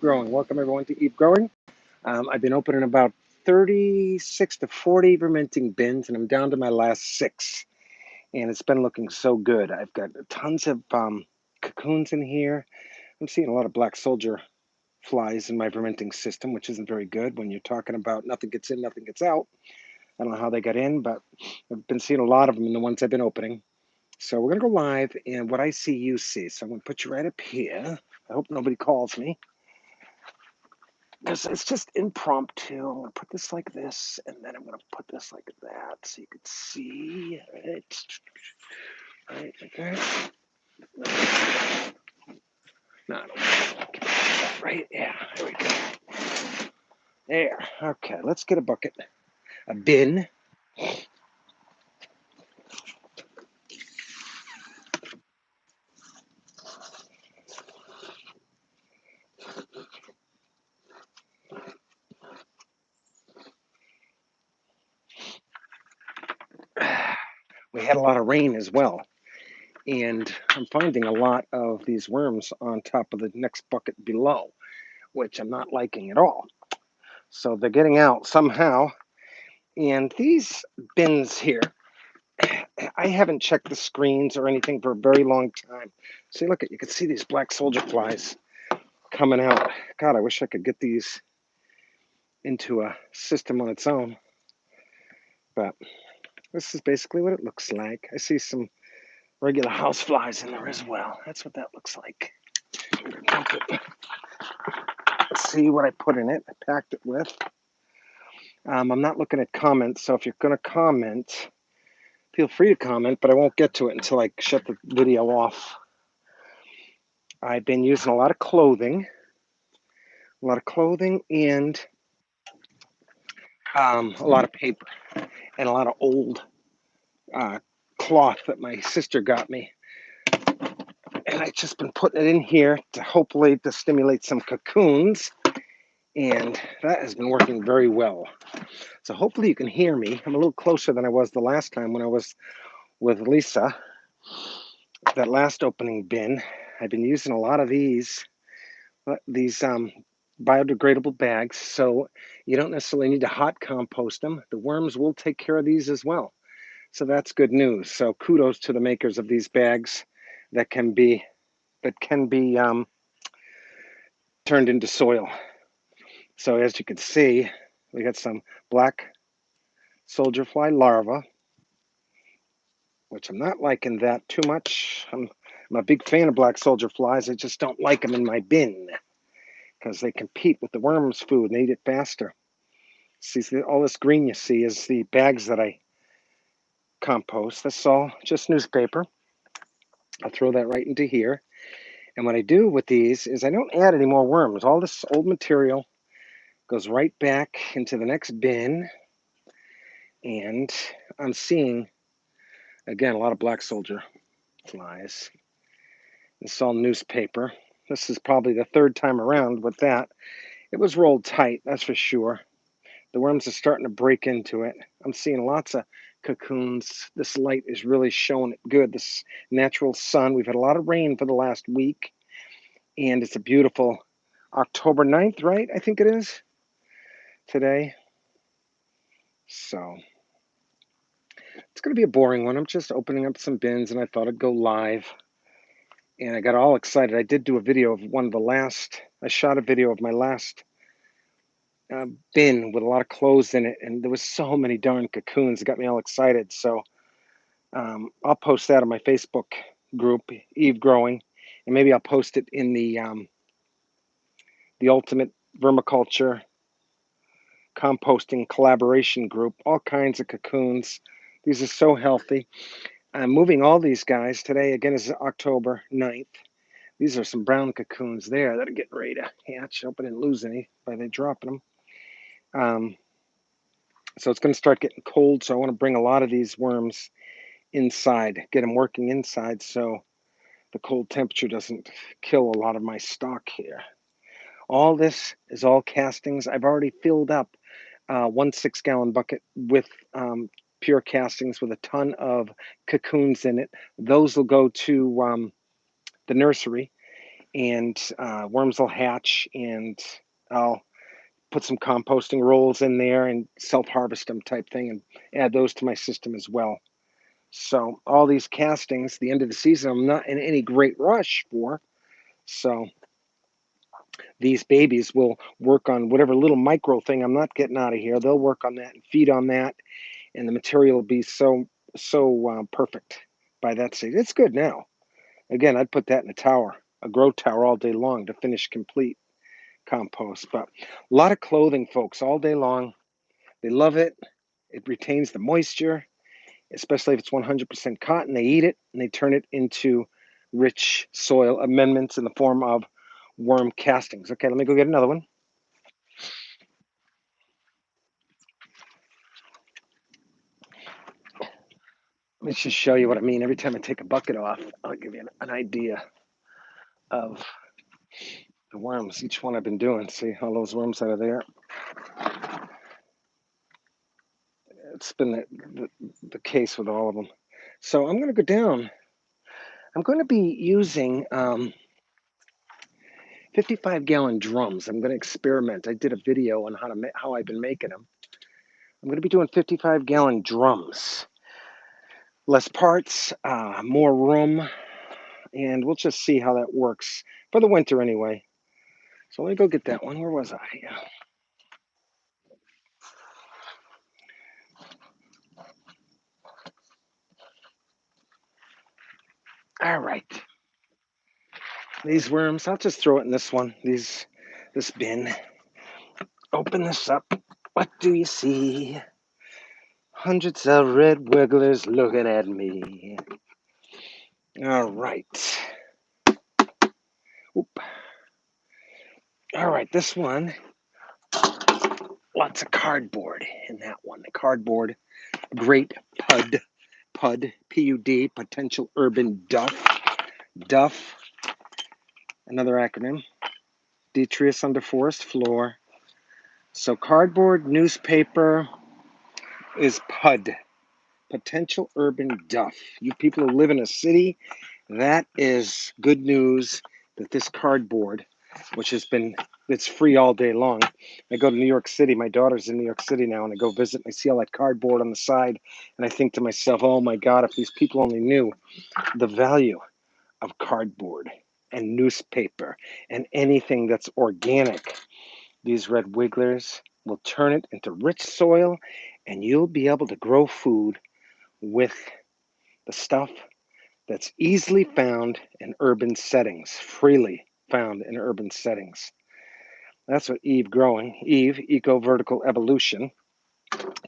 Growing. Welcome everyone to Eat Growing. I've been opening about 36 to 40 fermenting bins, and I'm down to my last 6. And it's been looking so good. I've got tons of cocoons in here. I'm seeing a lot of black soldier flies in my fermenting system, which isn't very good when you're talking about nothing gets in, nothing gets out. I don't know how they got in, but I've been seeing a lot of them in the ones I've been opening. So we're going to go live, and what I see, you see. So I'm going to put you right up here. I hope nobody calls me, because it's just impromptu. I'm going to put this like this, and then I'm going to put this like that so you can see. Right, like that. No, I don't want to that. Right, yeah, there we go. There, okay, let's get a bucket, a bin. We had a lot of rain as well, and I'm finding a lot of these worms on top of the next bucket below, which I'm not liking at all. So they're getting out somehow, and these bins here, I haven't checked the screens or anything for a very long time. See, look, you can see these black soldier flies coming out. God, I wish I could get these into a system on its own. But this is basically what it looks like. I see some regular house flies in there as well. That's what that looks like. Let's see what I put in it. I packed it with. I'm not looking at comments, so if you're going to comment, feel free to comment, but I won't get to it until I shut the video off. I've been using a lot of clothing and a lot of paper and a lot of old cloth that my sister got me. And I've just been putting it in here to hopefully to stimulate some cocoons, and that has been working very well. So hopefully you can hear me. I'm a little closer than I was the last time when I was with Lisa. That last opening bin, I've been using a lot of these biodegradable bags, so you don't necessarily need to hot compost them. The worms will take care of these as well. So that's good news. So kudos to the makers of these bags that can be turned into soil. So as you can see, we got some black soldier fly larvae, which I'm not liking that too much. I'm a big fan of black soldier flies. I just don't like them in my bin because they compete with the worms' food and they eat it faster. See, all this green you see is the bags that I compost. That's all just newspaper. I'll throw that right into here. And what I do with these is I don't add any more worms. All this old material goes right back into the next bin. And I'm seeing, again, a lot of black soldier flies. This is all newspaper. This is probably the third time around with that. It was rolled tight, that's for sure. The worms are starting to break into it. I'm seeing lots of cocoons. This light is really showing it good. This natural sun. We've had a lot of rain for the last week, and it's a beautiful October 9th, right? I think it is today. So it's going to be a boring one. I'm just opening up some bins, and I thought I'd go live. And I got all excited. I did do a video of I shot a video of my last bin with a lot of clothes in it, and there was so many darn cocoons. It got me all excited. So I'll post that on my Facebook group, Eve Growing, and maybe I'll post it in the Ultimate Vermiculture Composting Collaboration group. All kinds of cocoons. These are so healthy. I'm moving all these guys. Today, again, is October 9th. These are some brown cocoons there that are getting ready to hatch. I hope I didn't lose any by they dropping them. So it's going to start getting cold, so I want to bring a lot of these worms inside, get them working inside so the cold temperature doesn't kill a lot of my stock here. All this is all castings. I've already filled up 1 6-gallon bucket with pure castings with a ton of cocoons in it. Those will go to the nursery. and worms will hatch, and I'll put some composting rolls in there and self-harvest them type thing and add those to my system as well. So all these castings, the end of the season, I'm not in any great rush for. So these babies will work on whatever little micro thing I'm not getting out of here. They'll work on that and feed on that, and the material will be so perfect by that stage. It's good now. Again, I'd put that in a grow tower all day long to finish complete compost. But a lot of clothing, folks, all day long. They love it. It retains the moisture, especially if it's 100% cotton. They eat it and they turn it into rich soil amendments in the form of worm castings. Okay, let me go get another one. Let me just show you what I mean. Every time I take a bucket off, I'll give you an idea of the worms. Each one I've been doing. See all those worms that are there? It's been the case with all of them. So I'm going to go down. I'm going to be using 55-gallon drums. I'm going to experiment. I did a video on how I've been making them. I'm going to be doing 55-gallon drums. Less parts, more room, and we'll just see how that works for the winter anyway. So let me go get that one. Where was I? All right. These worms, I'll just throw it in this one, this bin. Open this up. What do you see? Hundreds of red wigglers looking at me. All right. Oop. All right, this one, lots of cardboard in that one. The cardboard, great PUD, P-U-D, potential urban duff, another acronym, detritus under forest floor. So cardboard, newspaper is PUD, potential urban duff. You people who live in a city, that is good news that this cardboard, which it's free all day long. I go to New York City. My daughter's in New York City now, and I go visit, and I see all that cardboard on the side, and I think to myself, oh my God, if these people only knew the value of cardboard and newspaper and anything that's organic. These red wigglers will turn it into rich soil, and you'll be able to grow food with the stuff that's easily found in urban settings, freely found in urban settings. That's what Eve, eco-vertical evolution,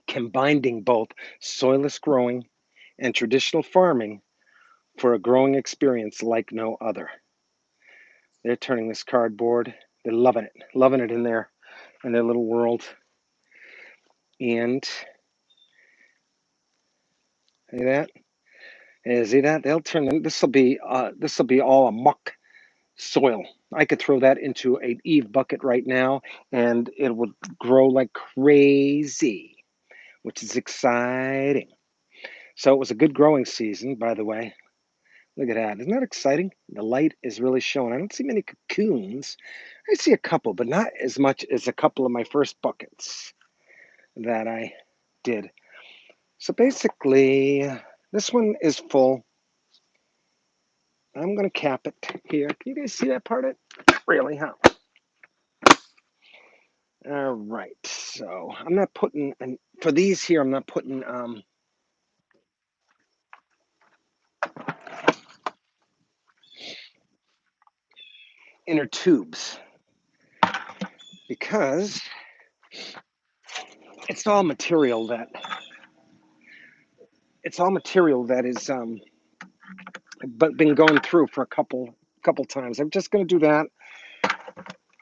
combining both soilless growing and traditional farming for a growing experience like no other. They're turning this cardboard. They're loving it in their little world. And see that? Yeah, see that? They'll turn them. This will be all a muck soil. I could throw that into an Eve bucket right now, and it would grow like crazy, which is exciting. So it was a good growing season, by the way. Look at that. Isn't that exciting? The light is really showing. I don't see many cocoons. I see a couple, but not as much as a couple of my first buckets that I did. So basically, this one is full. I'm going to cap it here. Can you guys see that part of it? Really, huh? All right. So I'm not putting, and for these here, I'm not putting inner tubes because it's all material that is but been going through for a couple times. I'm just going to do that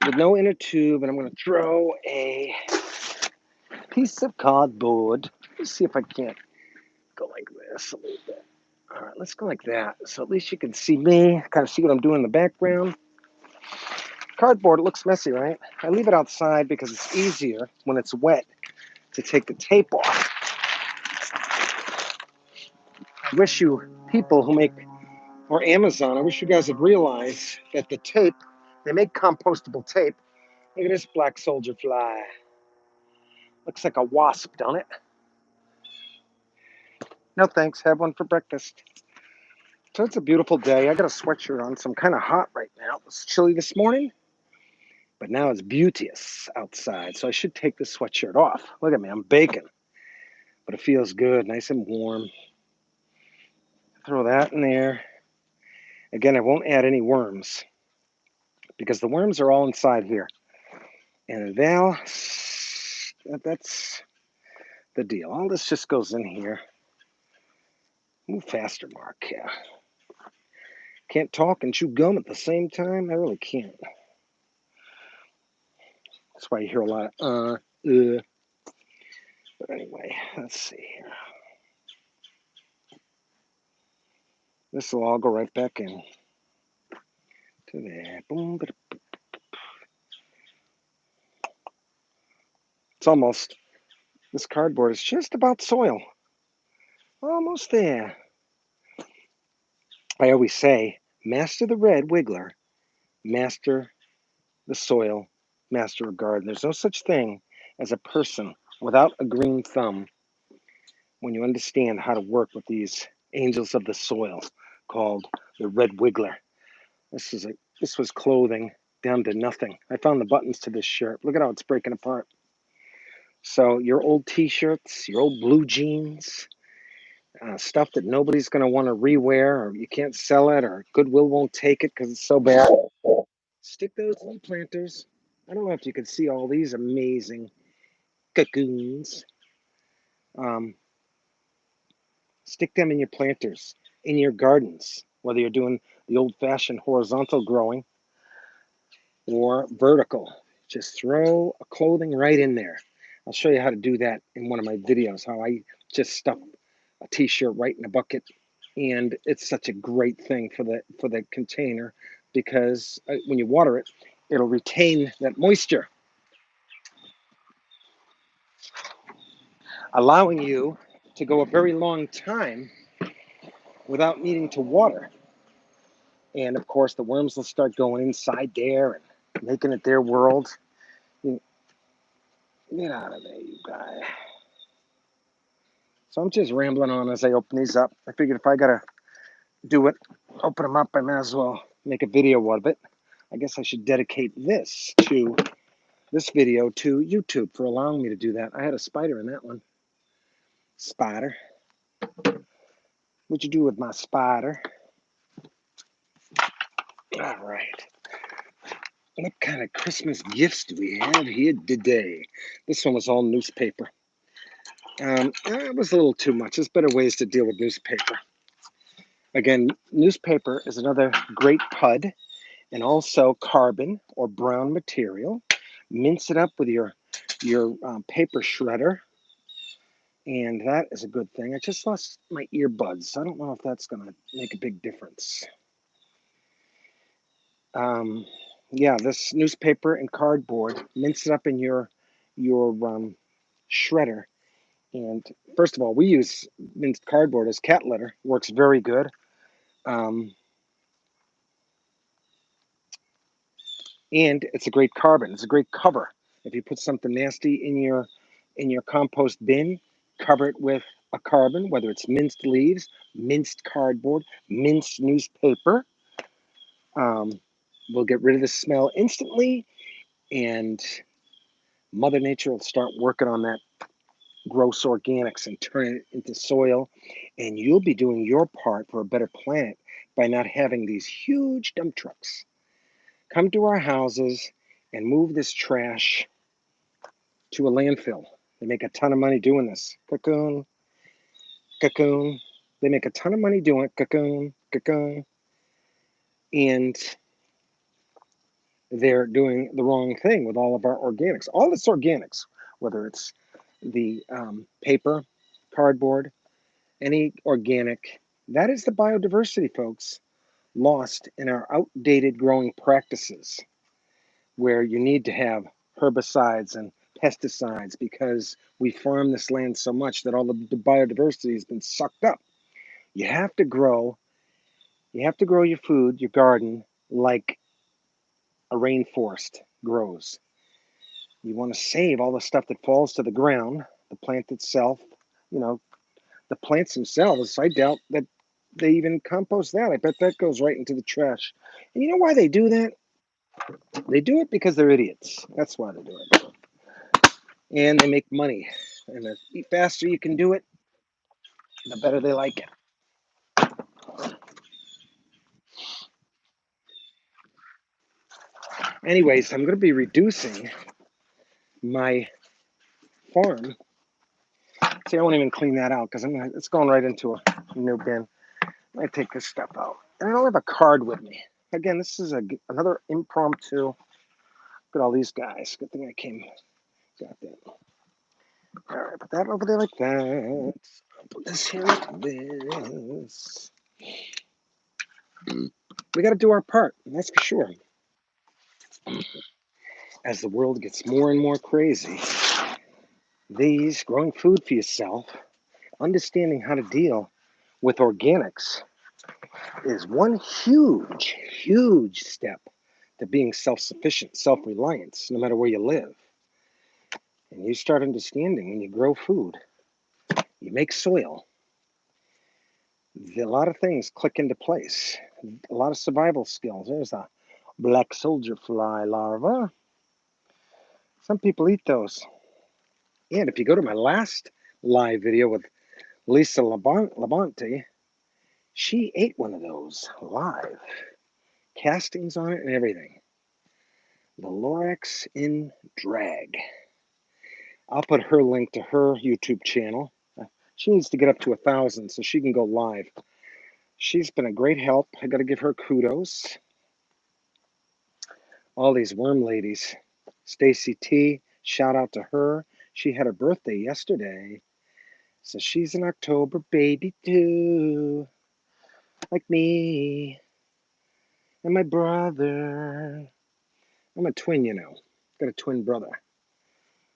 with no inner tube, and I'm going to throw a piece of cardboard. Let's see if I can't go like this a little bit. All right, let's go like that. So at least you can see me, kind of see what I'm doing in the background. Cardboard, it looks messy, right? I leave it outside because it's easier when it's wet to take the tape off. I wish you people who make or Amazon. I wish you guys would realize that the tape, they make compostable tape. Look at this black soldier fly. Looks like a wasp, don't it? No thanks, have one for breakfast. So it's a beautiful day. I got a sweatshirt on, so I'm kind of hot right now. It was chilly this morning, but now it's beauteous outside, so I should take the sweatshirt off. Look at me, I'm baking, but it feels good, nice and warm. Throw that in there. Again, I won't add any worms because the worms are all inside here. And that's the deal. All this just goes in here. Move faster, Mark. Yeah. Can't talk and chew gum at the same time. I really can't. That's why you hear a lot of But anyway, let's see here. This will all go right back in to there. Boom. It's almost, this cardboard is just about soil. Almost there. I always say, master the red wiggler, master the soil, master a garden. There's no such thing as a person without a green thumb when you understand how to work with these angels of the soil called the red wiggler. This was clothing down to nothing. I found the buttons to this shirt. Look at how it's breaking apart. So your old t-shirts, your old blue jeans, stuff that nobody's going to want to rewear, or you can't sell it, or Goodwill won't take it because it's so bad. Stick those in the planters. I don't know if you can see all these amazing cocoons. Stick them in your planters, in your gardens, whether you're doing the old-fashioned horizontal growing or vertical. Just throw a clothing right in there. I'll show you how to do that in one of my videos, how I just stuff a t-shirt right in a bucket. And it's such a great thing for the container because when you water it, it'll retain that moisture, allowing you to go a very long time without needing to water. And of course, the worms will start going inside there and making it their world. Get out of there, you guy. So I'm just rambling on as I open these up. I figured if I gotta do it, open them up, I might as well make a video of it. I guess I should dedicate this video to YouTube for allowing me to do that. I had a spider in that one. Spider. What'd you do with my spider? All right. What kind of Christmas gifts do we have here today? This one was all newspaper. It was a little too much. There's better ways to deal with newspaper. Again, newspaper is another great PUD, and also carbon or brown material. Mince it up with your paper shredder, and that is a good thing. I just lost my earbuds. I don't know if that's going to make a big difference. Yeah, this newspaper and cardboard, mince it up in your shredder. And first of all, we use minced cardboard as cat litter. Works very good. And it's a great carbon. It's a great cover. If you put something nasty in your compost bin, cover it with a carbon, whether it's minced leaves, minced cardboard, minced newspaper. We'll get rid of the smell instantly, and Mother Nature will start working on that gross organics and turn it into soil, and you'll be doing your part for a better planet by not having these huge dump trucks come to our houses and move this trash to a landfill. They make a ton of money doing this. Cocoon, cocoon. They make a ton of money doing it. Cocoon, cocoon. And they're doing the wrong thing with all of our organics. All this organics, whether it's the paper, cardboard, any organic, that is the biodiversity, folks, lost in our outdated growing practices where you need to have herbicides and pesticides because we farm this land so much that all of the biodiversity has been sucked up. You have to grow You have to grow your food, your garden, like a rainforest grows. You want to save all the stuff that falls to the ground, the plant itself. You know, the plants themselves, I doubt that they even compost that. I bet that goes right into the trash. And you know why they do that? They do it because they're idiots. That's why they do it. And they make money. And the faster you can do it, the better they like it. Anyways, I'm going to be reducing my farm. See, I won't even clean that out because it's going right into a new bin. I take this stuff out. And I don't have a card with me. Again, this is another impromptu. Look at all these guys. Good thing I got that. All right, put that over there like that. Put this here like this. We got to do our part, that's for sure. As the world gets more and more crazy, these growing food for yourself, understanding how to deal with organics is one huge, huge step to being self-sufficient, self-reliance, no matter where you live. And you start understanding when you grow food, you make soil, a lot of things click into place. A lot of survival skills. There's a black soldier fly larva. Some people eat those. And if you go to my last live video with Lisa Labonte, she ate one of those live. Castings on it and everything. The Lorax in drag. I'll put her link to her YouTube channel. She needs to get up to 1,000 so she can go live. She's been a great help. I got to give her kudos. All these worm ladies. Stacy T, shout out to her. She had her birthday yesterday. So she's an October baby too. Like me. And my brother. I'm a twin, you know. Got a twin brother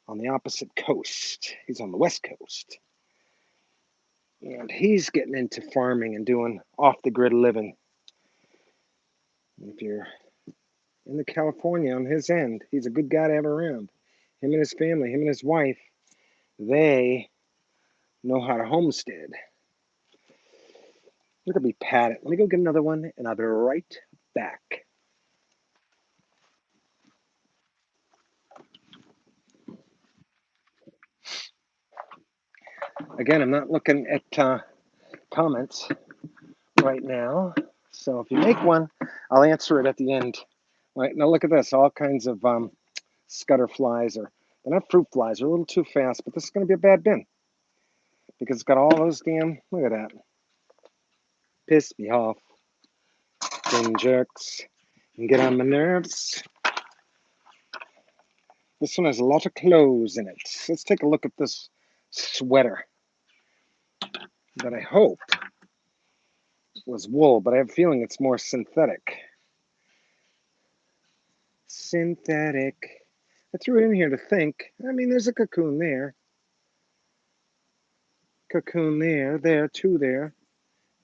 on the opposite coast. He's on the West Coast. And he's getting into farming and doing off the grid living. If you're in the California on his end, he's a good guy to have around. Him and his family, him and his wife, they know how to homestead. Look at me pat it. Let me go get another one, and I'll be right back. Again, I'm not looking at comments right now. So if you make one, I'll answer it at the end. Right now, look at this. All kinds of scutter flies, or they're not fruit flies. They're a little too fast, but this is going to be a bad bin because it's got all those damn. Look at that. Piss me off. Bin jerks. And get on my nerves. This one has a lot of clothes in it. Let's take a look at this sweater that I hope was wool, but I have a feeling it's more synthetic. Synthetic. I threw it in here to think. I mean, there's a cocoon there. Cocoon there. There, two there.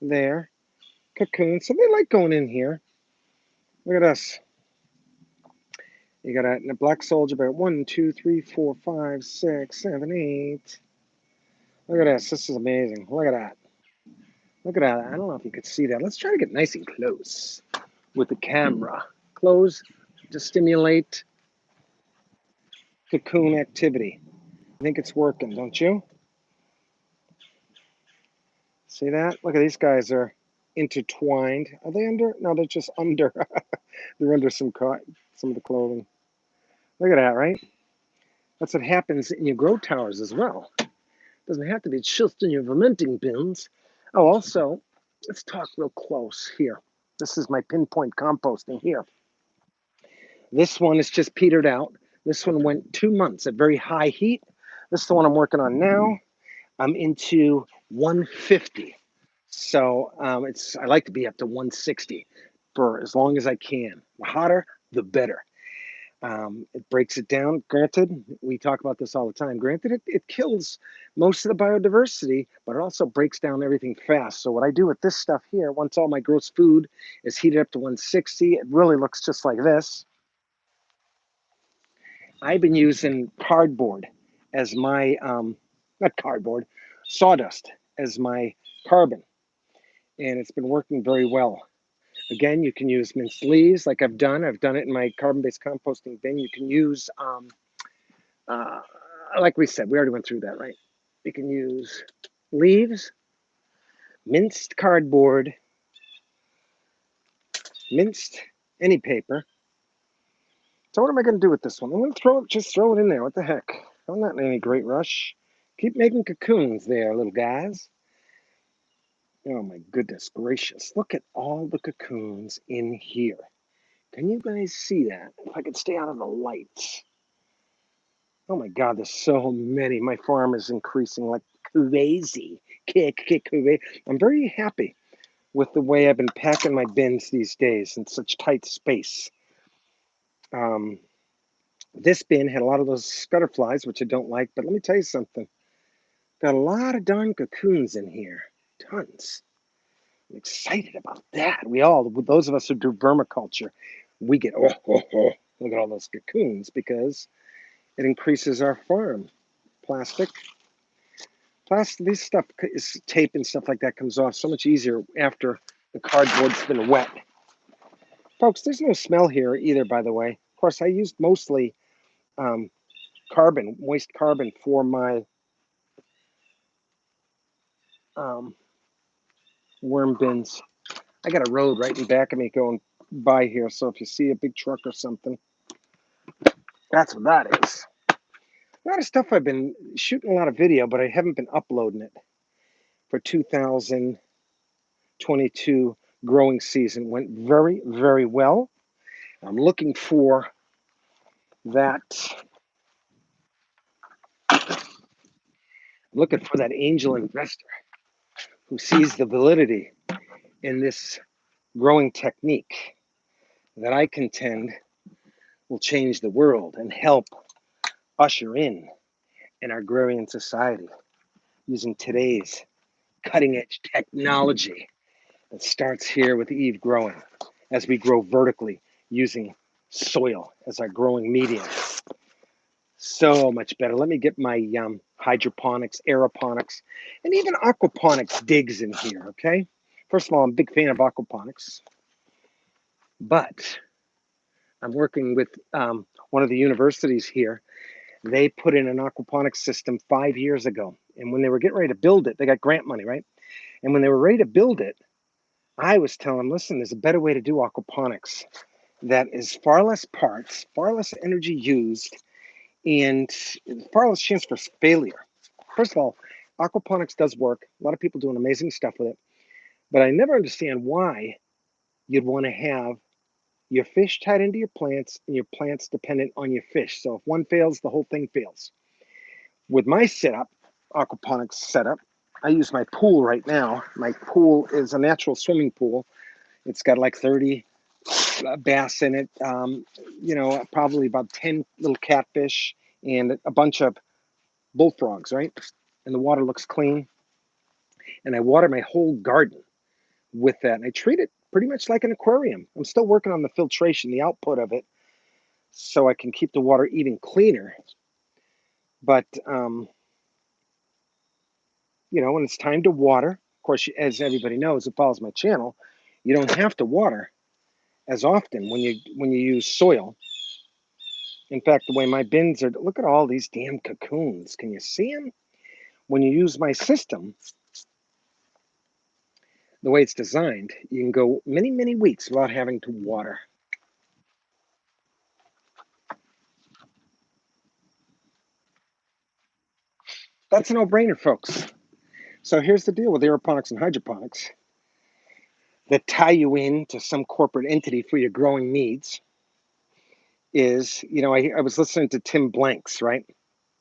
There. Cocoon. So they like going in here. Look at us. You got a black soldier bear. 1, 2, 3, 4, 5, 6, 7, 8. Look at this. This is amazing. Look at that. Look at that. I don't know if you could see that. Let's try to get nice and close with the camera. Close to stimulate cocoon activity. I think it's working, don't you? See that? Look at these guys are intertwined. Are they under? No, they're just under. They're under some of the clothing. Look at that, right? That's what happens in your grow towers as well. Doesn't have to be just in your fermenting bins. Oh, also, let's talk real close here. This is my pinpoint composting here. This one is just petered out. This one went 2 months at very high heat. This is the one I'm working on now. I'm into 150. So I like to be up to 160 for as long as I can. The hotter, the better. It breaks it down. Granted, we talk about this all the time. Granted, it kills most of the biodiversity, but it also breaks down everything fast. So what I do with this stuff here, once all my gross food is heated up to 160, it really looks just like this. I've been using cardboard as my, not cardboard, sawdust as my carbon, and it's been working very well. Again, you can use minced leaves like I've done. I've done it in my carbon-based composting bin. You can use, uh, like we said, we already went through that, right? You can use leaves, minced cardboard, minced any paper. So what am I going to do with this one? I'm going to just throw it in there. What the heck? I'm not in any great rush. Keep making cocoons there, little guys. Oh my goodness gracious. Look at all the cocoons in here. Can you guys see that? If I could stay out of the lights. Oh my God, there's so many. My farm is increasing like crazy. Crazy. I'm very happy with the way I've been packing my bins these days in such tight space. Um, this bin had a lot of those scutterflies, which I don't like, but let me tell you something. Got a lot of darn cocoons in here. Tons. I'm excited about that. Those of us who do vermiculture, we get, look at all those cocoons because it increases our farm. Plastic, this stuff is tape and stuff like that comes off so much easier after the cardboard's been wet. Folks, there's no smell here either, by the way. Of course, I used mostly um, moist carbon for my um, worm bins. I got a road right in back of me going by here, so if you see a big truck or something, that's what that is. A lot of stuff I've been shooting a lot of video, but I haven't been uploading it for 2022 growing season. Went very, very well. I'm looking for that. Looking for that angel investor who sees the validity in this growing technique that I contend will change the world and help usher in our agrarian society using today's cutting edge technology that starts here with Eve growing as we grow vertically using soil as our growing medium. So much better. Let me get my hydroponics, aeroponics, and even aquaponics digs in here, okay? First of all, I'm a big fan of aquaponics, but I'm working with one of the universities here. They put in an aquaponics system 5 years ago. And when they were getting ready to build it, they got grant money, right? And when they were ready to build it, I was telling them, listen, there's a better way to do aquaponics that is far less parts, far less energy used, and far less chance for failure. First of all, aquaponics does work. A lot of people doing amazing stuff with it. But I never understand why you'd want to have your fish tied into your plants and your plants dependent on your fish. So if one fails, the whole thing fails. With my setup, aquaponics setup, I use my pool right now. My pool is a natural swimming pool. It's got like 30 bass in it, probably about 10 little catfish and a bunch of bullfrogs, right? And the water looks clean. And I water my whole garden with that. And I treat it pretty much like an aquarium. I'm still working on the filtration, the output of it, so I can keep the water even cleaner. But, when it's time to water, of course, as everybody knows who follows my channel, you don't have to water as often when you use soil. In fact, the way my bins are, look at all these damn cocoons. Can you see them? When you use my system, the way it's designed, you can go many, many weeks without having to water. That's a no-brainer, folks. So here's the deal with aeroponics and hydroponics that tie you in to some corporate entity for your growing needs is, I was listening to Tim Blanks, right?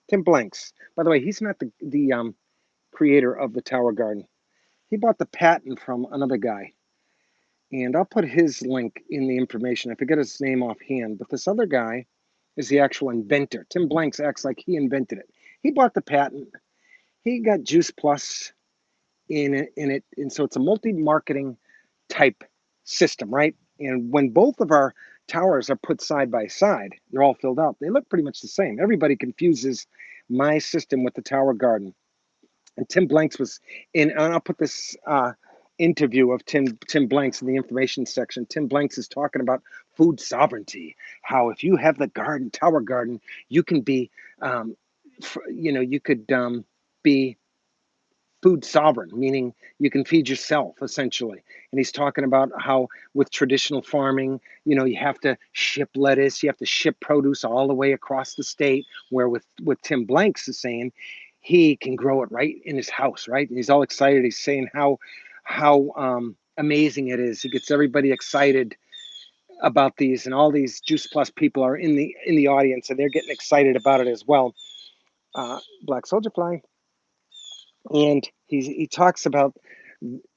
Tim Blanks. By the way, he's not the creator of the Tower Garden. He bought the patent from another guy. And I'll put his link in the information. I forget his name offhand, but this other guy is the actual inventor. Tim Blanks acts like he invented it. He bought the patent. He got Juice Plus in it, and so it's a multi-marketing type system, right? And when both of our towers are put side by side, they're all filled out. They look pretty much the same. Everybody confuses my system with the Tower Garden. And Tim Blanks was in, and I'll put this interview of Tim Blanks in the information section. Tim Blanks is talking about food sovereignty. How if you have the garden, Tower Garden, you can be, you could be food sovereign, meaning you can feed yourself essentially. And he's talking about how with traditional farming, you have to ship lettuce, you have to ship produce all the way across the state, where with Tim Blanks is saying he can grow it right in his house, right? And he's all excited. He's saying how amazing it is. He gets everybody excited about these, and all these Juice Plus people are in the audience, and they're getting excited about it as well. Black soldier fly. And he talks about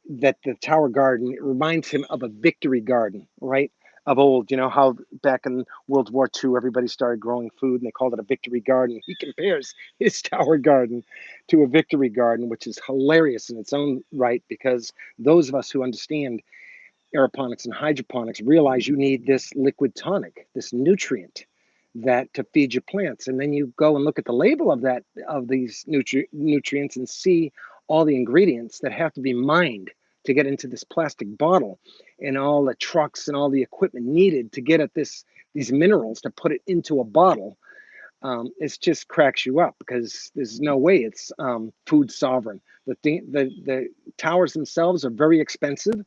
that the Tower Garden, it reminds him of a victory garden, right? Of old, how back in World War II, everybody started growing food and they called it a victory garden. He compares his Tower Garden to a victory garden, which is hilarious in its own right, because those of us who understand aeroponics and hydroponics realize you need this liquid tonic, this nutrient that to feed your plants. And then you go and look at the label of these nutrients and see all the ingredients that have to be mined to get into this plastic bottle, and all the trucks and all the equipment needed to get at these minerals to put it into a bottle. It just cracks you up, because there's no way it's food sovereign. The towers themselves are very expensive,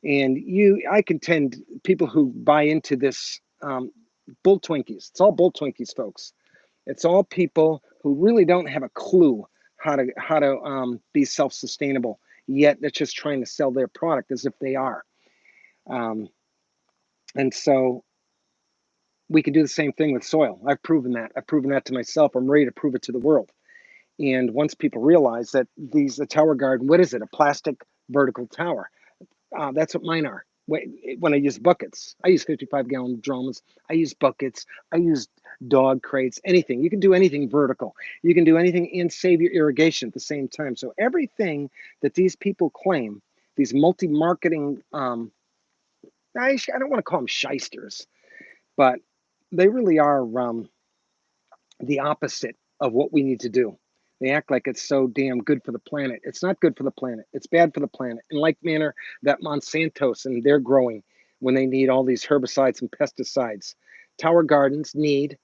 and I contend people who buy into this bull Twinkies. It's all bull Twinkies, folks. It's all people who really don't have a clue how to be self-sustainable. Yet they're just trying to sell their product as if they are. And so we can do the same thing with soil. I've proven that. I've proven that to myself. I'm ready to prove it to the world. And once people realize that the Tower Garden, what is it? A plastic vertical tower. That's what mine are. When I use buckets, I use 55-gallon drums. I use buckets. I use dog crates, anything. You can do anything vertical. You can do anything and save your irrigation at the same time. So everything that these people claim, these multi-marketing, I don't want to call them shysters, but they really are the opposite of what we need to do. They act like it's so damn good for the planet. It's not good for the planet. It's bad for the planet. In like manner that Monsanto's and they're growing when they need all these herbicides and pesticides. Tower gardens need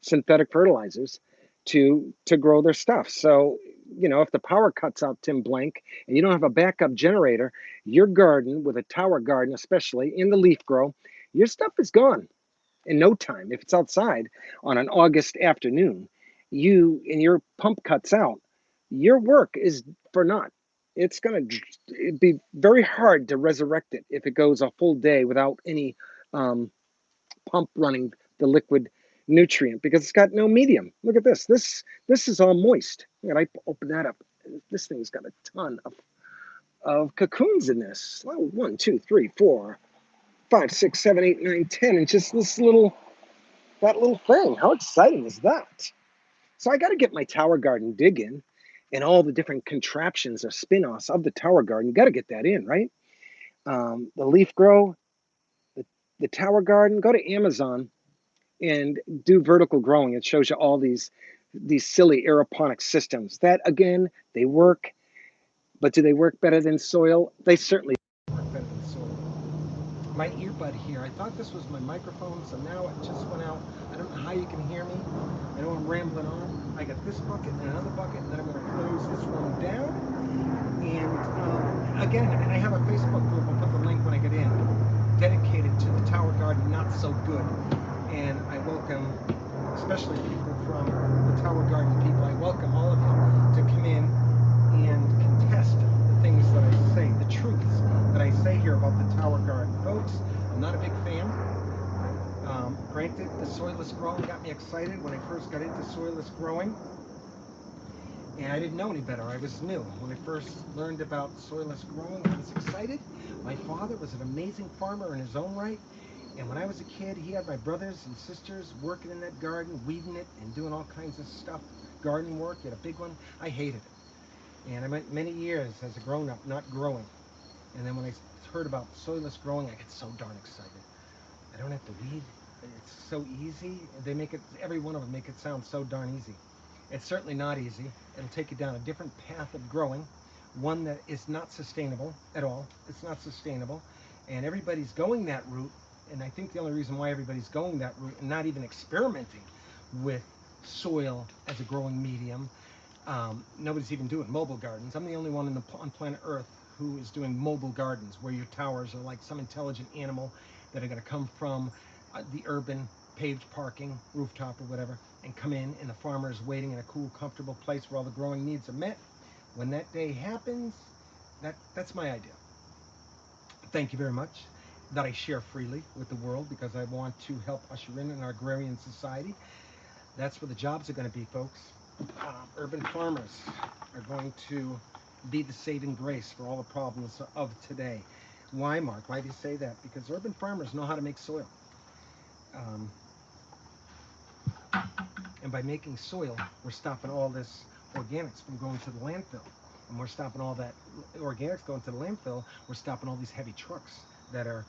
synthetic fertilizers to grow their stuff. So, if the power cuts out, Tim Blank, and you don't have a backup generator, your garden, with a tower garden especially, in the leaf grow, your stuff is gone in no time. If it's outside on an August afternoon, your pump cuts out, your work is for naught. It's going to be very hard to resurrect it if it goes a full day without any pump running the liquid nutrient, because it's got no medium. Look at this. This is all moist. And I open that up. This thing's got a ton of cocoons in this. Oh, 1, 2, 3, 4, 5, 6, 7, 8, 9, 10, and just that little thing. How exciting is that? So I got to get my Tower Garden dig in, and all the different contraptions or spin-offs of the Tower Garden. You got to get that in, right? The leaf grow, the Tower Garden. Go to Amazon and do vertical growing. It shows you all these silly aeroponic systems that, again, they work, but do they work better than soil? They certainly work better than soil. My earbud here, I thought this was my microphone, so now it just went out. I don't know how you can hear me. I know I'm rambling on. I got this bucket and another bucket, and then I'm going to close this one down. And again, and I have a Facebook group. I'll put the link when I get in, dedicated to the Tower Garden Not So Good. And I welcome, especially people from the Tower Garden people, I welcome all of you to come in and contest the things that I say, the truths that I say here about the Tower Garden. Folks, I'm not a big fan. Granted, the soilless growing got me excited when I first got into soilless growing. And I didn't know any better. I was new. When I first learned about soilless growing, I was excited. My father was an amazing farmer in his own right. And when I was a kid, he had my brothers and sisters working in that garden, weeding it and doing all kinds of stuff, garden work. He had a big one. I hated it. And I went many years as a grown-up not growing. And then when I heard about soilless growing, I get so darn excited. I don't have to weed. It's so easy. They make it, every one of them make it sound so darn easy. It's certainly not easy. It'll take you down a different path of growing, one that is not sustainable at all. It's not sustainable. And everybody's going that route. And I think the only reason why everybody's going that route and not even experimenting with soil as a growing medium, nobody's even doing mobile gardens. I'm the only one on planet Earth who is doing mobile gardens, where your towers are like some intelligent animal that are going to come from the urban paved parking, rooftop or whatever, and come in, and the farmer is waiting in a cool, comfortable place where all the growing needs are met. When that day happens, that's my idea. Thank you very much. That I share freely with the world, because I want to help usher in our agrarian society. That's where the jobs are going to be, folks. Urban farmers are going to be the saving grace for all the problems of today. Why, Mark? Why do you say that? Because urban farmers know how to make soil. And by making soil, we're stopping all this organics from going to the landfill. And we're stopping all that organics going to the landfill. We're stopping all these heavy trucks that are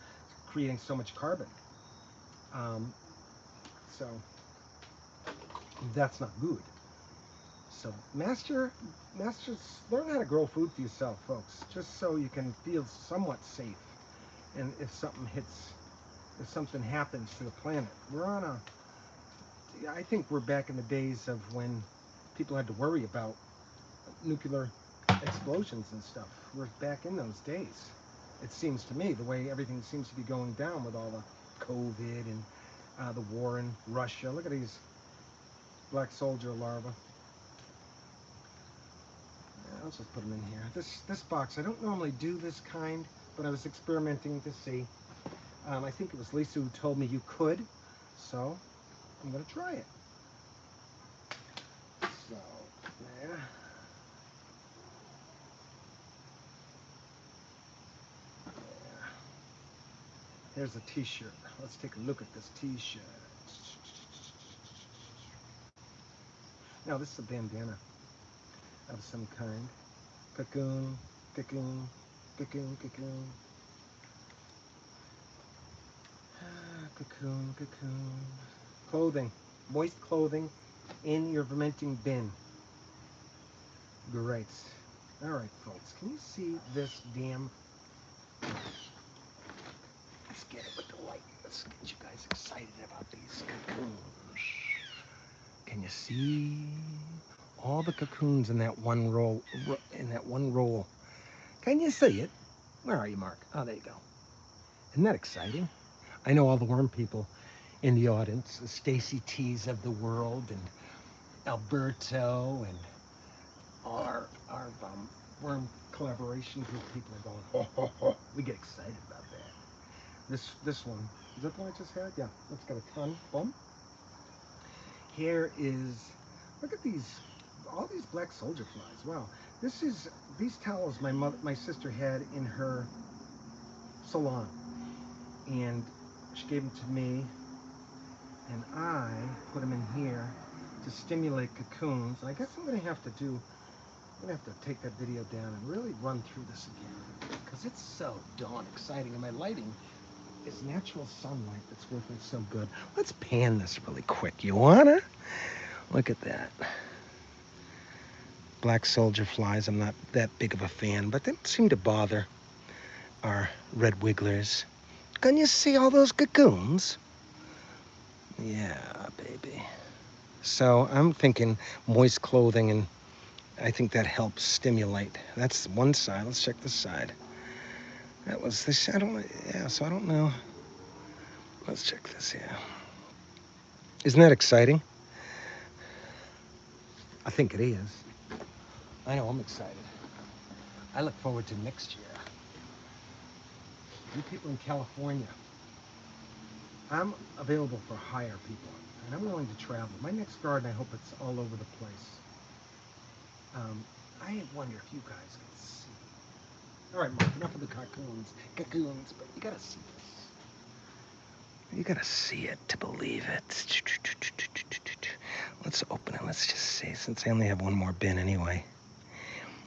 creating so much carbon. So that's not good. So masters, learn how to grow food for yourself, folks, just so you can feel somewhat safe. And if something happens to the planet, I think we're back in the days of when people had to worry about nuclear explosions and stuff. We're back in those days. It seems to me, the way everything seems to be going down with all the COVID and the war in Russia. Look at these black soldier larvae. I'll just put them in here. This box, I don't normally do this kind, but I was experimenting to see. I think it was Lisa who told me you could, so I'm going to try it. So, there. Here's a t-shirt. Let's take a look at this t-shirt. Now, this is a bandana of some kind. Cocoon, cocoon, cocoon, cocoon. Cocoon, cocoon. Clothing, moist clothing in your Vernmenting bin. Great. All right, folks, can you see this damn? Let's get it with the light. Let's get you guys excited about these cocoons. Can you see all the cocoons in that one roll? Can you see it? Where are you, Mark? Oh, there you go. Isn't that exciting? I know all the worm people in the audience, the Stacy T's of the world, and Alberto, and our worm collaboration group people are going, ho, ho, ho. We get excited about that. This one, is that the one I just had? Yeah, it's got a ton. Boom. Here is, look at these, all these black soldier flies. Wow. These towels my sister had in her salon, and she gave them to me, and I put them in here to stimulate cocoons. And I guess I'm going to have to take that video down and really run through this again, because it's so darn exciting, and my lighting is natural sunlight that's working so good. Let's pan this really quick. You wanna? Look at that. Black soldier flies, I'm not that big of a fan, but they don't seem to bother our red wigglers. Can you see all those cocoons? Yeah, baby. So I'm thinking moist clothing, and I think that helps stimulate. That's one side. Let's check this side. That was this. I don't know. Let's check this here. Isn't that exciting? I think it is. I know, I'm excited. I look forward to next year. You people in California, I'm available for hire, people, and I'm willing to travel. My next garden, I hope it's all over the place. I wonder if you guys can see. All right, Mark, enough of the cocoons, but you gotta see this. You gotta see it to believe it. Let's open it. Let's just see, since I only have one more bin anyway,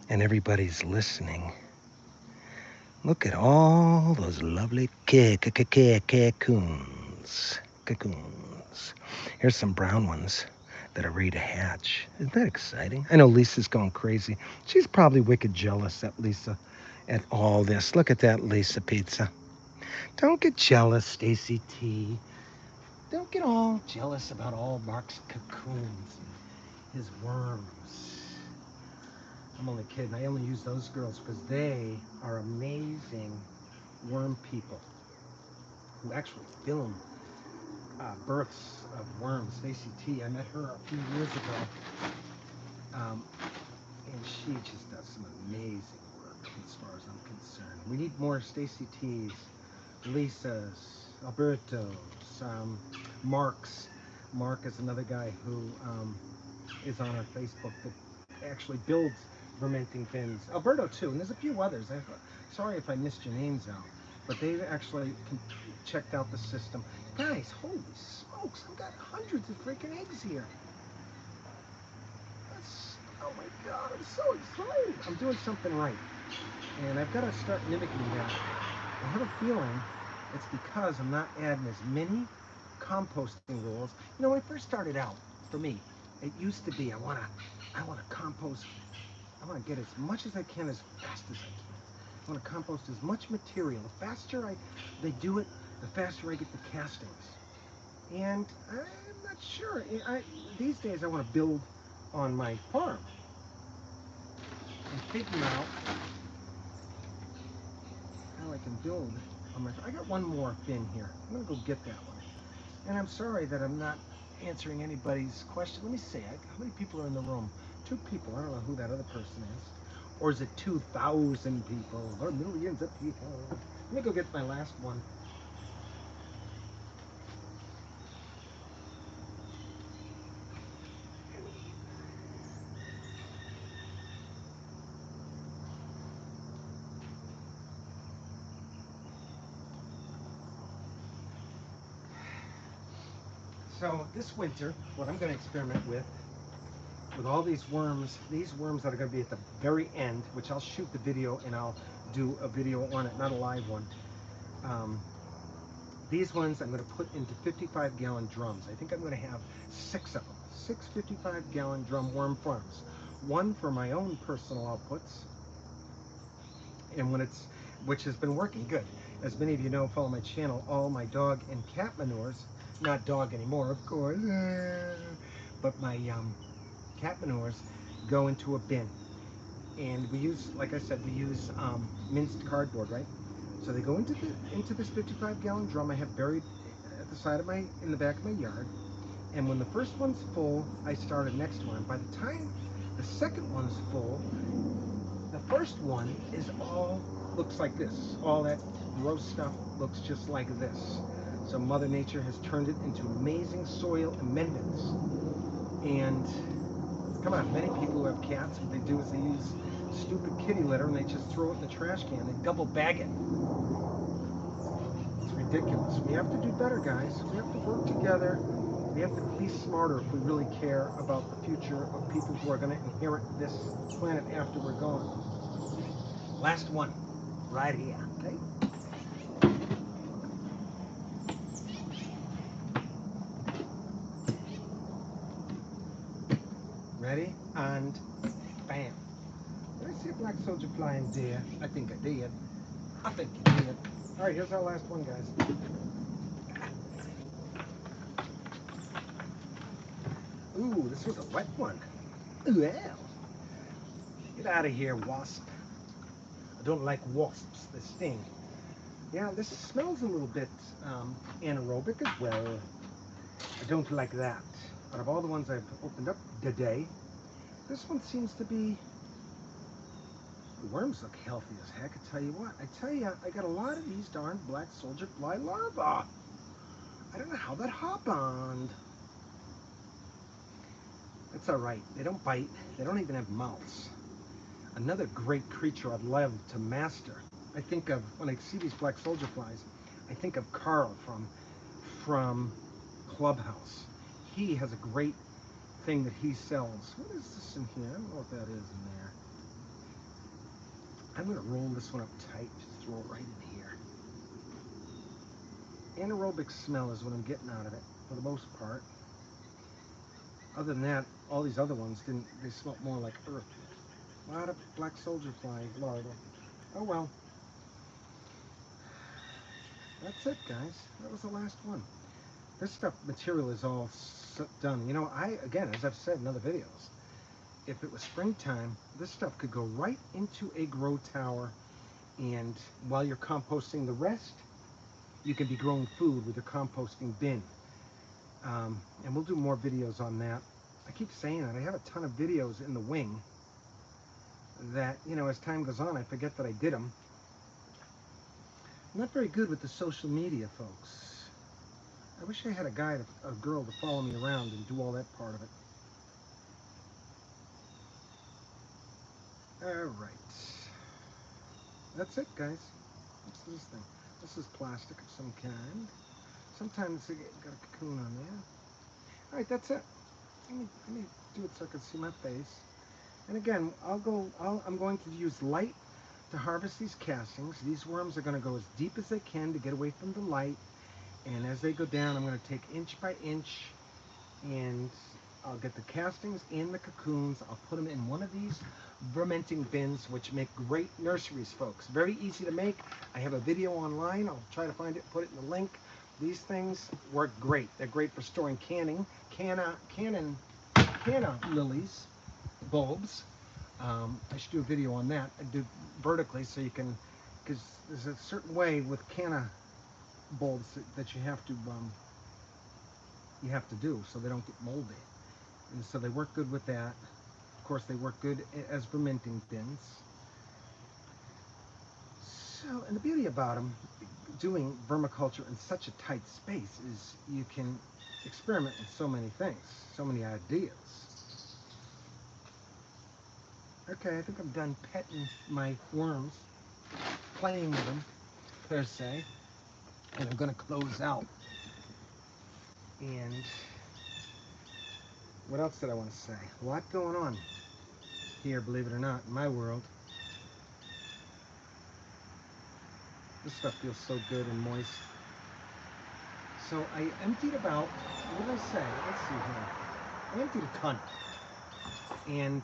and everybody's listening. Look at all those lovely cocoons. Cocoons. Here's some brown ones that are ready to hatch. Isn't that exciting? I know Lisa's going crazy. She's probably wicked jealous at Lisa at all this. Look at that Lisa pizza. Don't get jealous, Stacy T. Don't get all jealous about all Mark's cocoons and his worms. I'm only kidding. I only use those girls because they are amazing worm people who actually film births of worms. Stacy T, I met her a few years ago, and she just does some amazing work as far as I'm concerned. We need more Stacy T's, Lisa's, Alberto's, Mark's. Mark is another guy who is on our Facebook that actually builds Vernmenting bins. Alberto too, and there's a few others. Sorry if I missed your names out, but they've actually checked out the system. Guys, holy smokes, I've got hundreds of freaking eggs here. Oh my God, I'm so excited. I'm doing something right, and I've got to start mimicking that. I have a feeling it's because I'm not adding as many composting rules. You know, when I first started out, for me, it used to be I want to compost. I want to get as much as I can as fast as I can. I want to compost as much material. The faster they do it, the faster I get the castings. And I'm not sure. These days I want to build on my farm and figure out how I can build on my farm. I got one more bin here. I'm going to go get that one. And I'm sorry that I'm not answering anybody's question. Let me see. How many people are in the room? 2 people. I don't know who that other person is. Or is it 2,000 people? Or millions of people? Let me go get my last one. So this winter, what I'm going to experiment with all these worms that are going to be at the very end, which I'll shoot the video and I'll do a video on it, not a live one. These ones I'm going to put into 55-gallon drums. I think I'm going to have 6 of them. 6 55-gallon drum worm farms. One for my own personal outputs, and which has been working good. As many of you know, follow my channel, all my dog and cat manures, not dog anymore, of course, but my cat manures go into a bin. And we use, like I said, we use minced cardboard, right? So they go into this 55-gallon drum I have buried at the side of in the back of my yard. And when the first one's full, I start a next one. By the time the second one's full, the first one looks like this. All that gross stuff looks just like this. So Mother Nature has turned it into amazing soil amendments. And come on, many people who have cats, what they do is they use stupid kitty litter and they just throw it in the trash can. They double bag it. It's ridiculous. We have to do better, guys. We have to work together. We have to be smarter if we really care about the future of people who are going to inherit this planet after we're gone. Last one, right here, okay? Ready? And bam. Did I see a black soldier flying there? I think I did. I think I did. All right, here's our last one, guys. Ooh, this was a wet one. Well, get out of here, wasp. I don't like wasps. They sting. Yeah, this smells a little bit anaerobic as well. I don't like that. Out of all the ones I've opened up today, this one seems to be... The worms look healthy as heck, I tell you what. I tell you, I got a lot of these darn black soldier fly larvae. I don't know how that happened. It's alright. They don't bite. They don't even have mouths. Another great creature I'd love to master. I think of, when I see these black soldier flies, I think of Carl from from Clubhouse. He has a great thing that he sells. What is this in here? I don't know what that is in there. I'm going to roll this one up tight. Just throw it right in here. Anaerobic smell is what I'm getting out of it, for the most part. Other than that, all these other ones didn't. They smelled more like earth. A lot of black soldier fly larvae. Oh well. That's it, guys. That was the last one. This stuff material is all done. You know, again, as I've said in other videos, if it was springtime, this stuff could go right into a grow tower, and while you're composting the rest, you can be growing food with a composting bin. And we'll do more videos on that. I keep saying that. I have a ton of videos in the wing that, you know, as time goes on, I forget that I did them. I'm not very good with the social media, folks. I wish I had a guy, a girl to follow me around and do all that part of it. Alright. That's it, guys. What's this thing? This is plastic of some kind. Sometimes it's got a cocoon on there. Alright, that's it. Let me do it so I can see my face. And again, I'm going to use light to harvest these castings. These worms are going to go as deep as they can to get away from the light. And as they go down, I'm going to take inch by inch, and I'll get the castings and the cocoons. I'll put them in one of these Vernmenting bins, which make great nurseries, folks. Very easy to make. I have a video online. I'll try to find it, put it in the link. These things work great. They're great for storing canna lilies, bulbs. I should do a video on that. I do vertically so you can, because there's a certain way with canna bulbs that you have to do so they don't get moldy, and so they work good with that. Of course, they work good as Vernmenting bins. So, and the beauty about them doing vermiculture in such a tight space is you can experiment with so many things, so many ideas. Okay, I think I'm done petting my worms, playing with them, per se. And I'm going to close out. And what else did I want to say? A lot going on here, believe it or not, in my world. This stuff feels so good and moist. So I emptied about, what did I say? Let's see here. I emptied a ton. And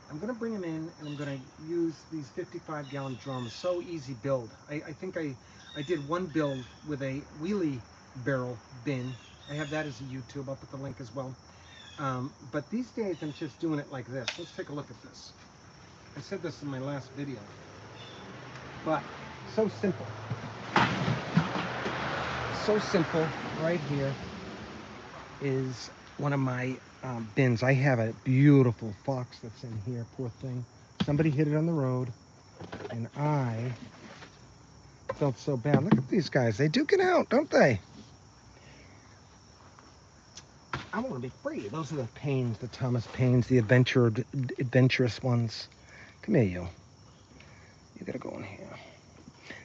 I'm going to bring them in, and I'm going to use these 55-gallon drums. So easy build. I think I did one build with a wheelie barrel bin. I have that as a YouTube. I'll put the link as well. But these days I'm just doing it like this. Let's take a look at this. I said this in my last video. But so simple. So simple. Right here is one of my bins. I have a beautiful fox that's in here, poor thing. Somebody hit it on the road, and I felt so bad. Look at these guys. They do get out, don't they? I want to be free. Those are the Paines, the Thomas Paines, the adventurous ones. Come here, you. You gotta go in here.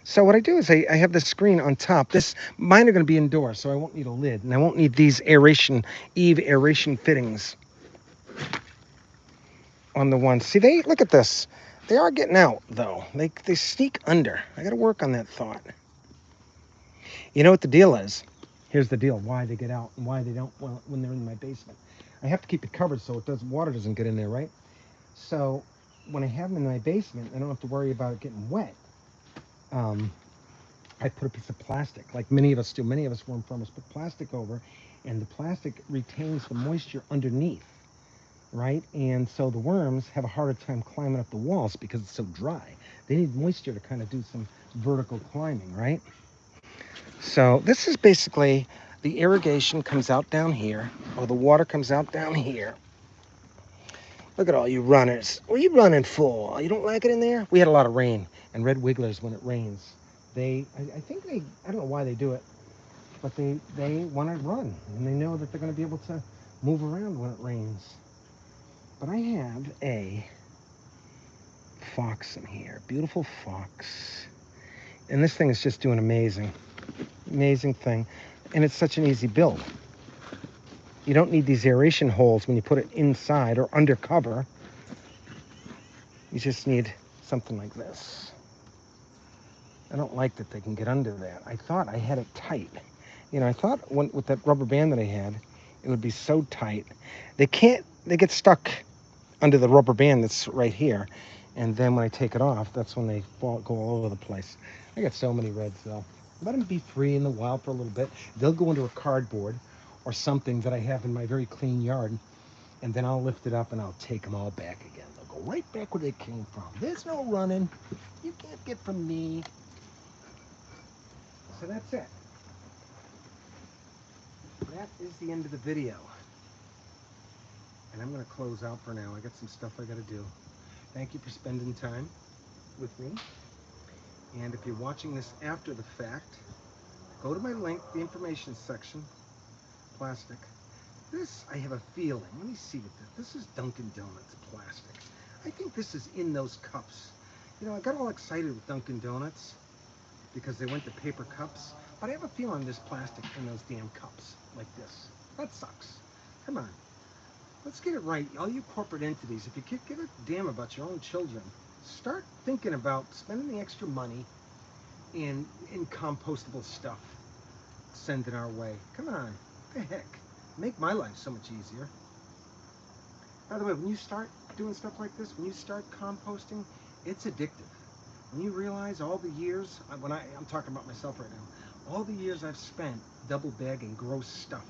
So what I do is I have this screen on top. Mine are going to be indoors, so I won't need a lid, and I won't need these aeration fittings on the ones. See, look at this. They are getting out, though. They sneak under. I got to work on that thought. You know what the deal is? Here's the deal, why they get out and why they don't when they're in my basement. I have to keep it covered so water doesn't get in there, right? So when I have them in my basement, I don't have to worry about it getting wet. I put a piece of plastic, like many of us do. Many of us worm farmers put plastic over, and the plastic retains the moisture underneath, right? And so the worms have a harder time climbing up the walls because it's so dry. They need moisture to kind of do some vertical climbing, right? So this is basically, the irrigation comes out down here, or the water comes out down here. Look at all you runners. What are you running for? You don't like it in there? We had a lot of rain, and red wigglers, when it rains, I don't know why they do it, but they want to run, and they know that they're going to be able to move around when it rains. But I have a fox in here, beautiful fox, and this thing is just doing amazing thing. And it's such an easy build. You don't need these aeration holes when you put it inside or under cover. You just need something like this. I don't like that they can get under that. I thought I had it tight. You know, I thought with that rubber band that I had, it would be so tight. They get stuck under the rubber band that's right here. And then when I take it off, that's when they go all over the place. I got so many reds though. Let them be free in the wild for a little bit. They'll go into a cardboard or something that I have in my very clean yard. And then I'll lift it up and I'll take them all back again. They'll go right back where they came from. There's no running. You can't get from me. So that's it. That is the end of the video. And I'm going to close out for now. I got some stuff I got to do. Thank you for spending time with me. And if you're watching this after the fact, go to my link, the information section, plastic. This, I have a feeling, let me see what this is Dunkin' Donuts plastic. I think this is in those cups. You know, I got all excited with Dunkin' Donuts because they went to paper cups, but I have a feeling there's plastic in those damn cups, like this. That sucks. Come on. Let's get it right. All you corporate entities, if you can't give a damn about your own children, start thinking about spending the extra money in compostable stuff. Send it our way. Come on. What the heck? Make my life so much easier. By the way, when you start doing stuff like this, when you start composting, it's addictive. When you realize all the years, I'm talking about myself right now, all the years I've spent double bagging gross stuff.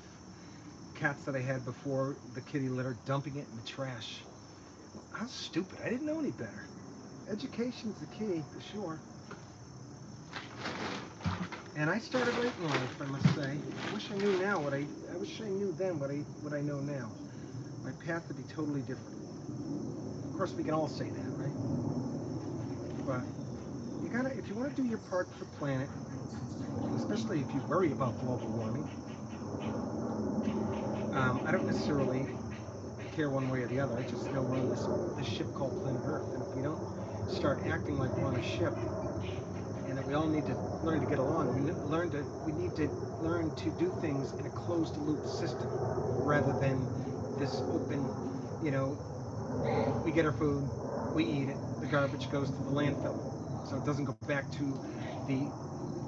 Cats that I had before the kitty litter, dumping it in the trash. How stupid. I didn't know any better. Education's the key, for sure. And I started right in life, I must say. I wish I knew now I wish I knew then what I know now. My path would be totally different. Of course, we can all say that, right? But you gotta, if you want to do your part for the planet, especially if you worry about global warming, I don't necessarily care one way or the other. I just know we're on this ship called planet Earth, and if we don't start acting like we're on a ship, and that we all need to learn to get along, we need to learn to do things in a closed loop system rather than this open, you know, we get our food, we eat it, the garbage goes to the landfill, so it doesn't go back to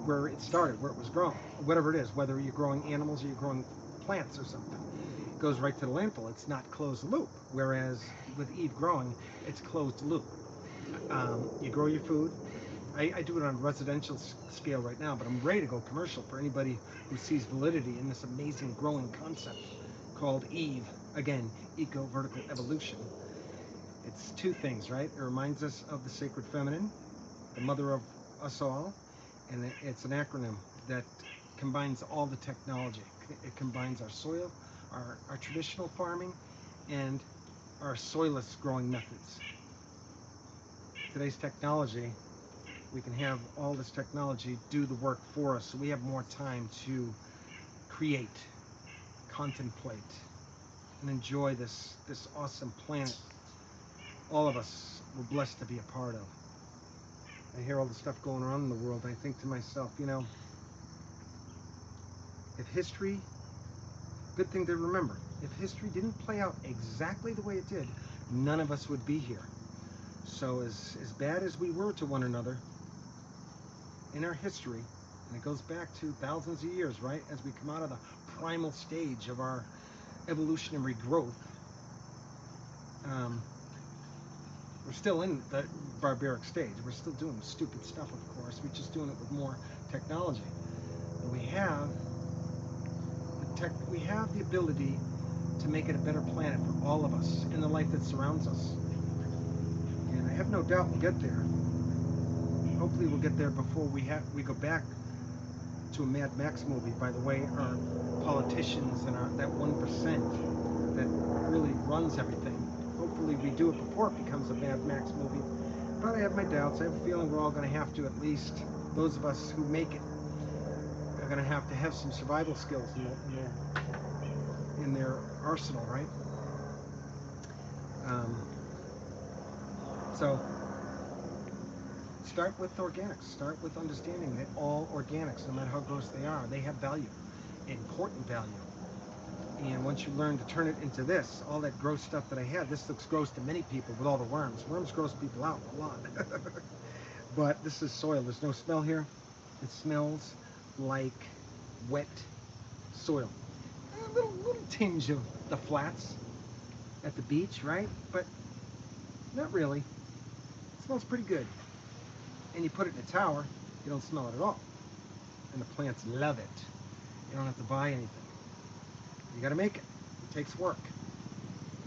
where it started, where it was grown, whatever it is, whether you're growing animals or you're growing plants or something. It goes right to the landfill. It's not closed loop, whereas with Eve growing, it's closed loop. You grow your food. I do it on a residential scale right now, but I'm ready to go commercial for anybody who sees validity in this amazing growing concept called Eve. Again, eco-vertical evolution. It's two things, right? It reminds us of the sacred feminine, the mother of us all, and it's an acronym that combines all the technology. It combines our soil, our traditional farming, and our soilless growing methods. Today's technology, we can have all this technology do the work for us, so we have more time to create, contemplate, and enjoy this awesome planet all of us were blessed to be a part of. I hear all the stuff going on in the world, and I think to myself, you know, if history, good thing to remember, if history didn't play out exactly the way it did, none of us would be here. So as bad as we were to one another in our history, and it goes back to thousands of years, right? As we come out of the primal stage of our evolutionary growth, we're still in the barbaric stage. We're still doing stupid stuff, of course. We're just doing it with more technology. And we have the ability to make it a better planet for all of us and the life that surrounds us. And I have no doubt we'll get there. Hopefully we'll get there before we go back to a Mad Max movie. By the way, our politicians and that 1% that really runs everything. Hopefully we do it before it becomes a Mad Max movie. But I have my doubts. I have a feeling we're all going to have to, at least those of us who make it, are going to have some survival skills in their arsenal, right? So start with organics. Start with understanding that all organics, no matter how gross they are, they have value. important value. And once you learn to turn it into this, all that gross stuff that I had, this looks gross to many people with all the worms. Worms gross people out a lot. But this is soil. There's no smell here. It smells like wet soil. A little tinge of the flats at the beach, right? But not really. It smells pretty good. And you put it in a tower, you don't smell it at all. And the plants love it. You don't have to buy anything. You got to make it. It takes work.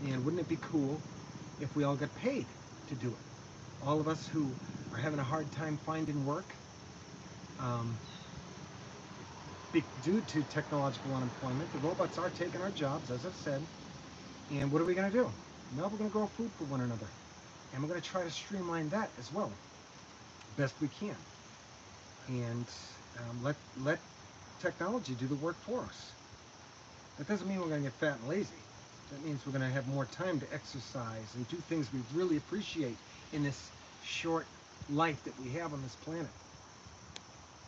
And wouldn't it be cool if we all got paid to do it? All of us who are having a hard time finding work due to technological unemployment, the robots are taking our jobs, as I've said. And what are we going to do? Well, we're going to grow food for one another. And we're going to try to streamline that as well, best we can. And let technology do the work for us. That doesn't mean we're going to get fat and lazy. That means we're going to have more time to exercise and do things we really appreciate in this short life that we have on this planet.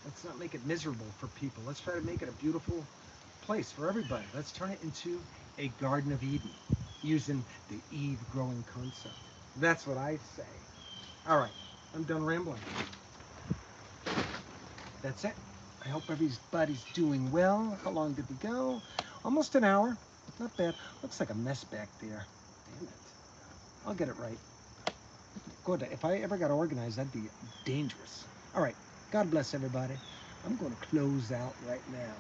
Let's not make it miserable for people. Let's try to make it a beautiful place for everybody. Let's turn it into a Garden of Eden using the Eve growing concept. That's what I say. All right, I'm done rambling. That's it. I hope everybody's doing well. How long did we go? Almost an hour. Not bad. Looks like a mess back there. Damn it. I'll get it right. Good. If I ever got organized, that'd be dangerous. All right. God bless everybody. I'm going to close out right now.